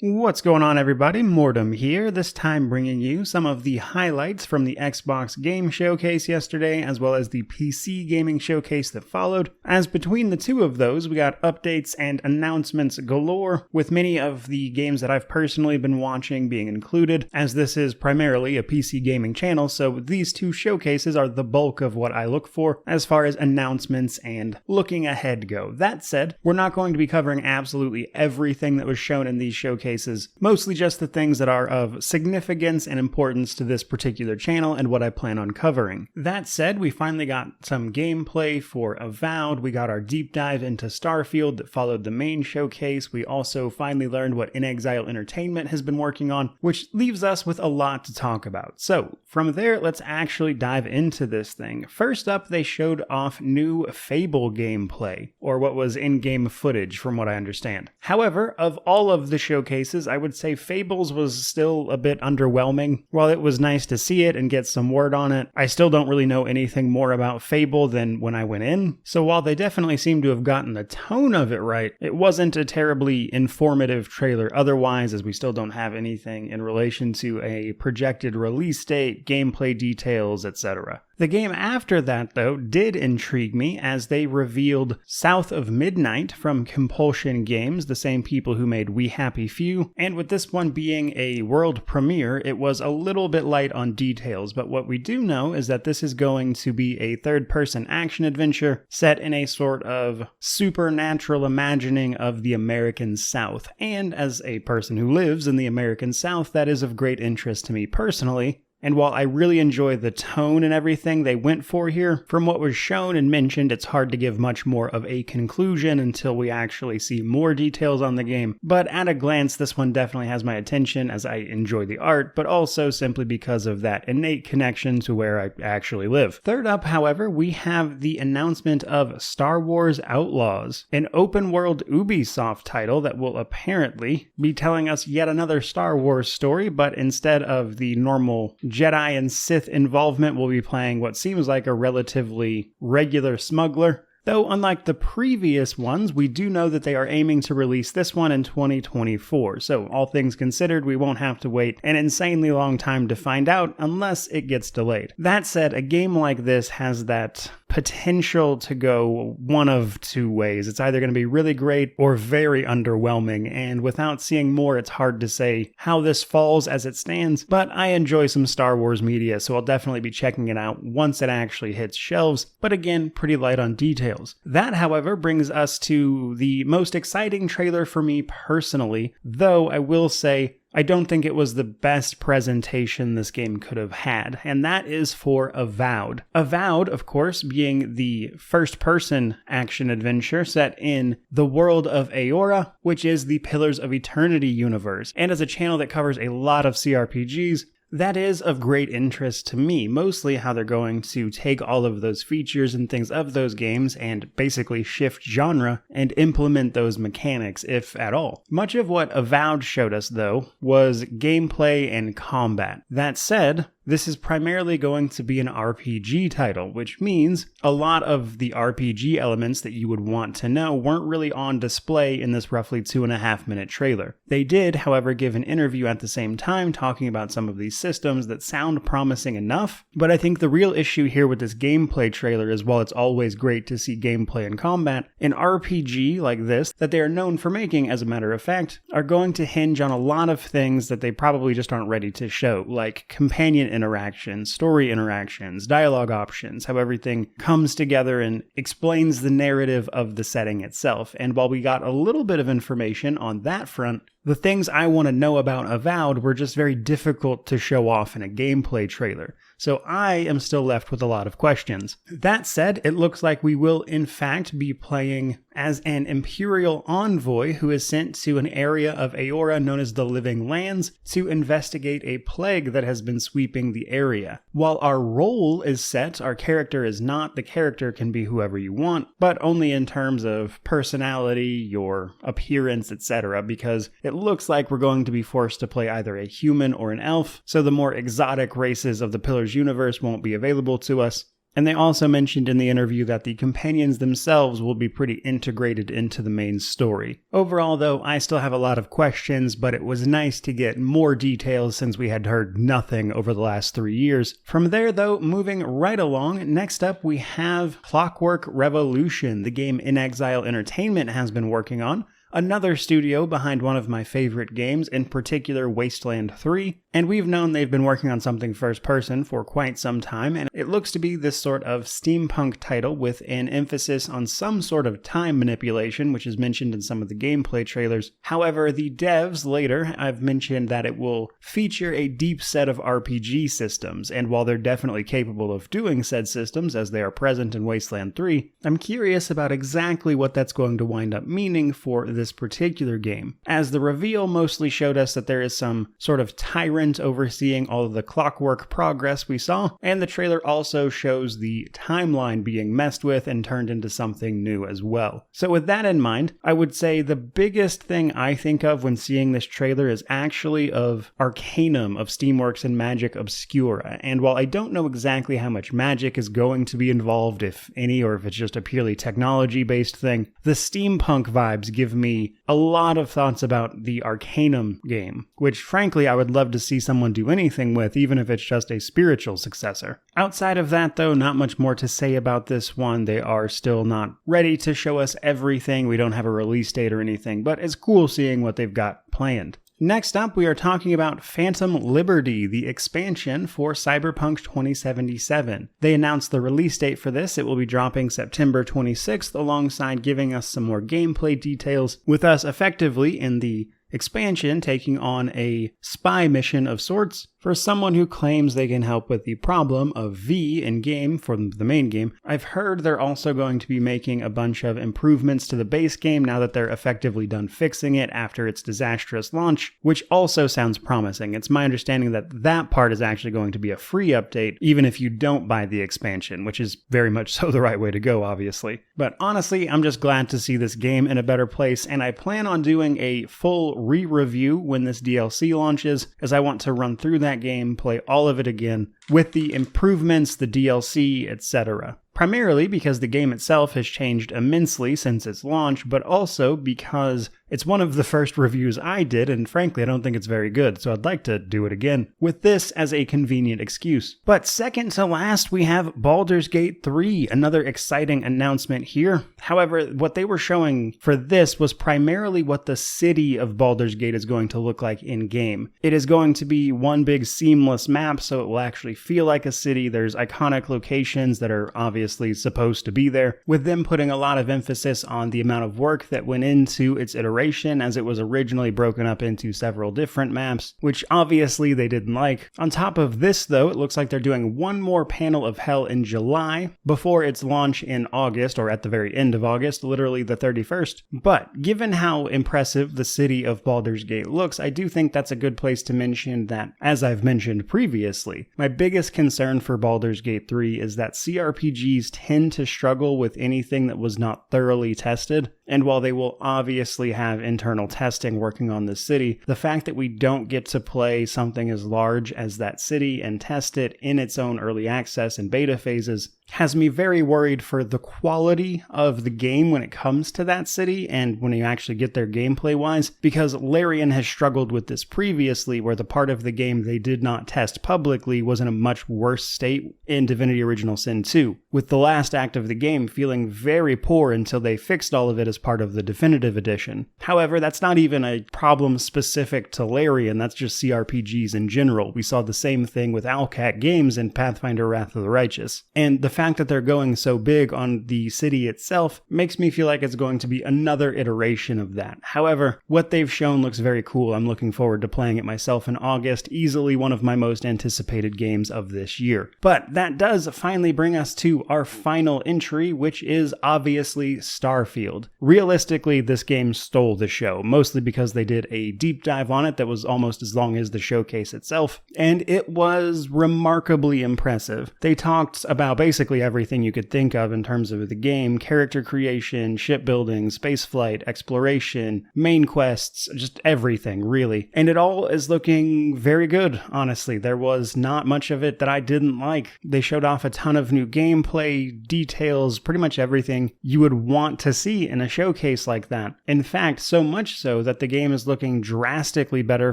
What's going on, everybody? Mortem here, this time bringing you some of the highlights from the Xbox Game Showcase yesterday, as well as the PC Gaming Showcase that followed, as between the two of those, we got updates and announcements galore, with many of the games that I've personally been watching being included, as this is primarily a PC gaming channel, so these two showcases are the bulk of what I look for as far as announcements and looking ahead go. That said, we're not going to be covering absolutely everything that was shown in these showcases, mostly just the things that are of significance and importance to this particular channel and what I plan on covering. That said, we finally got some gameplay for Avowed, we got our deep dive into Starfield that followed the main showcase, we also finally learned what inXile Entertainment has been working on, which leaves us with a lot to talk about. So, from there, let's actually dive into this thing. First up, they showed off new Fable gameplay, or what was in-game footage from what I understand. However, of all of the showcases, I would say Fables was still a bit underwhelming. While it was nice to see it and get some word on it, I still don't really know anything more about Fable than when I went in. So while they definitely seem to have gotten the tone of it right, it wasn't a terribly informative trailer otherwise, as we still don't have anything in relation to a projected release date, gameplay details, etc. The game after that, though, did intrigue me as they revealed South of Midnight from Compulsion Games, the same people who made We Happy Few, and with this one being a world premiere, it was a little bit light on details, but what we do know is that this is going to be a third-person action adventure set in a sort of supernatural imagining of the American South, and as a person who lives in the American South, that is of great interest to me personally. And while I really enjoy the tone and everything they went for here, from what was shown and mentioned, it's hard to give much more of a conclusion until we actually see more details on the game. But at a glance, this one definitely has my attention as I enjoy the art, but also simply because of that innate connection to where I actually live. Third up, however, we have the announcement of Star Wars Outlaws, an open-world Ubisoft title that will apparently be telling us yet another Star Wars story, but instead of the normal Jedi and Sith involvement, will be playing what seems like a relatively regular smuggler. Though unlike the previous ones, we do know that they are aiming to release this one in 2024, so all things considered, we won't have to wait an insanely long time to find out unless it gets delayed. That said, a game like this has that potential to go one of two ways. It's either going to be really great or very underwhelming, and without seeing more, it's hard to say how this falls as it stands, but I enjoy some Star Wars media, so I'll definitely be checking it out once it actually hits shelves, but again, pretty light on details. That, however, brings us to the most exciting trailer for me personally, though I will say I don't think it was the best presentation this game could have had, and that is for Avowed. Avowed, of course, being the first-person action adventure set in the world of Aora, which is the Pillars of Eternity universe, and as a channel that covers a lot of CRPGs, that is of great interest to me, mostly how they're going to take all of those features and things of those games and basically shift genre and implement those mechanics, if at all. Much of what Avowed showed us, though, was gameplay and combat. That said, this is primarily going to be an RPG title, which means a lot of the RPG elements that you would want to know weren't really on display in this roughly 2.5-minute trailer. They did, however, give an interview at the same time talking about some of these systems that sound promising enough, but I think the real issue here with this gameplay trailer is while it's always great to see gameplay and combat, an RPG like this, that they are known for making as a matter of fact, are going to hinge on a lot of things that they probably just aren't ready to show, like companion interactions, story interactions, dialogue options, how everything comes together and explains the narrative of the setting itself. And while we got a little bit of information on that front, the things I want to know about Avowed were just very difficult to show off in a gameplay trailer. So I am still left with a lot of questions. That said, it looks like we will in fact be playing as an Imperial envoy who is sent to an area of Aora known as the Living Lands to investigate a plague that has been sweeping the area. While our role is set, our character is not. The character can be whoever you want, but only in terms of personality, your appearance, etc., because it looks like we're going to be forced to play either a human or an elf, so the more exotic races of the Pillars universe won't be available to us. And they also mentioned in the interview that the companions themselves will be pretty integrated into the main story. Overall, though, I still have a lot of questions, but it was nice to get more details since we had heard nothing over the last 3 years. From there, though, moving right along, next up we have Clockwork Revolution, the game In Exile Entertainment has been working on. Another studio behind one of my favorite games, in particular Wasteland 3, and we've known they've been working on something first-person for quite some time, and it looks to be this sort of steampunk title with an emphasis on some sort of time manipulation, which is mentioned in some of the gameplay trailers. However, the devs later have mentioned that it will feature a deep set of RPG systems, and while they're definitely capable of doing said systems as they are present in Wasteland 3, I'm curious about exactly what that's going to wind up meaning for this particular game, as the reveal mostly showed us that there is some sort of tyrant overseeing all of the clockwork progress we saw, and the trailer also shows the timeline being messed with and turned into something new as well. So with that in mind, I would say the biggest thing I think of when seeing this trailer is actually of Arcanum of Steamworks and Magic Obscura, and while I don't know exactly how much magic is going to be involved, if any, or if it's just a purely technology-based thing, the steampunk vibes give me a lot of thoughts about the Arcanum game, which frankly I would love to see someone do anything with, even if it's just a spiritual successor. Outside of that though, not much more to say about this one. They are still not ready to show us everything. We don't have a release date or anything, but it's cool seeing what they've got planned. Next up, we are talking about Phantom Liberty, the expansion for Cyberpunk 2077. They announced the release date for this. It will be dropping September 26th, alongside giving us some more gameplay details, with us effectively in the expansion taking on a spy mission of sorts for someone who claims they can help with the problem of V in-game for the main game. I've heard they're also going to be making a bunch of improvements to the base game now that they're effectively done fixing it after its disastrous launch, which also sounds promising. It's my understanding that that part is actually going to be a free update, even if you don't buy the expansion, which is very much so the right way to go, obviously. But honestly, I'm just glad to see this game in a better place, and I plan on doing a full re-review when this DLC launches, as I want to run through that game, play all of it again, with the improvements, the DLC, etc. Primarily because the game itself has changed immensely since its launch, but also because it's one of the first reviews I did, and frankly I don't think it's very good, so I'd like to do it again, with this as a convenient excuse. But second to last, we have Baldur's Gate 3, another exciting announcement here. However, what they were showing for this was primarily what the city of Baldur's Gate is going to look like in-game. It is going to be one big seamless map, so it will actually feel like a city. There's iconic locations that are obviously supposed to be there, with them putting a lot of emphasis on the amount of work that went into its iteration, as it was originally broken up into several different maps, which obviously they didn't like. On top of this though, it looks like they're doing one more panel of Hell in July before its launch in August, or at the very end of August, literally the 31st. But given how impressive the city of Baldur's Gate looks, I do think that's a good place to mention that, as I've mentioned previously, my biggest concern for Baldur's Gate 3 is that CRPGs tend to struggle with anything that was not thoroughly tested, and while they will obviously have internal testing working on this city, the fact that we don't get to play something as large as that city and test it in its own early access and beta phases has me very worried for the quality of the game when it comes to that city and when you actually get there gameplay-wise, because Larian has struggled with this previously, where the part of the game they did not test publicly was in a much worse state in Divinity Original Sin 2, with the last act of the game feeling very poor until they fixed all of it as part of the definitive edition. However, that's not even a problem specific to Larian, that's just CRPGs in general. We saw the same thing with Owlcat Games in Pathfinder Wrath of the Righteous, and the fact that they're going so big on the city itself makes me feel like it's going to be another iteration of that. However, what they've shown looks very cool. I'm looking forward to playing it myself in August, easily one of my most anticipated games of this year. But that does finally bring us to our final entry, which is obviously Starfield. Realistically, this game stole the show, mostly because they did a deep dive on it that was almost as long as the showcase itself, and it was remarkably impressive. They talked about basically basically everything you could think of in terms of the game: character creation, shipbuilding, spaceflight, exploration, main quests, just everything, really. And it all is looking very good, honestly. There was not much of it that I didn't like. They showed off a ton of new gameplay, details, pretty much everything you would want to see in a showcase like that. In fact, so much so that the game is looking drastically better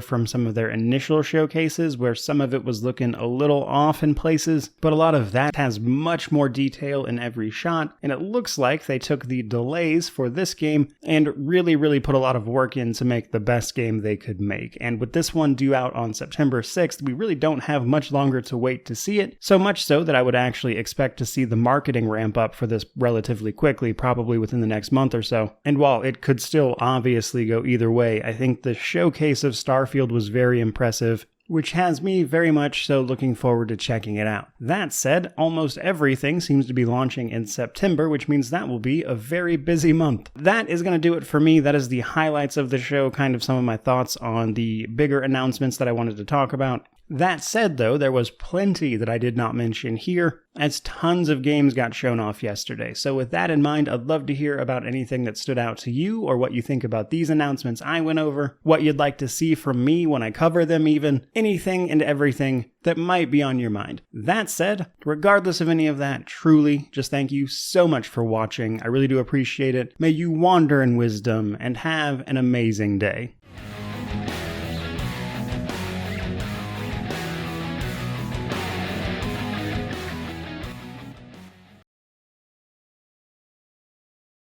from some of their initial showcases, where some of it was looking a little off in places, but a lot of that has much more detail in every shot, and it looks like they took the delays for this game and really put a lot of work in to make the best game they could make. And with this one due out on September 6th, we really don't have much longer to wait to see it, so much so that I would actually expect to see the marketing ramp up for this relatively quickly, probably within the next month or so. And while it could still obviously go either way, I think the showcase of Starfield was very impressive, which has me very much so looking forward to checking it out. That said, almost everything seems to be launching in September, which means that will be a very busy month. That is going to do it for me. That is the highlights of the show, kind of some of my thoughts on the bigger announcements that I wanted to talk about. That said, though, there was plenty that I did not mention here, as tons of games got shown off yesterday. So with that in mind, I'd love to hear about anything that stood out to you, or what you think about these announcements I went over, what you'd like to see from me when I cover them even, anything and everything that might be on your mind. That said, regardless of any of that, truly, just thank you so much for watching. I really do appreciate it. May you wander in wisdom and have an amazing day.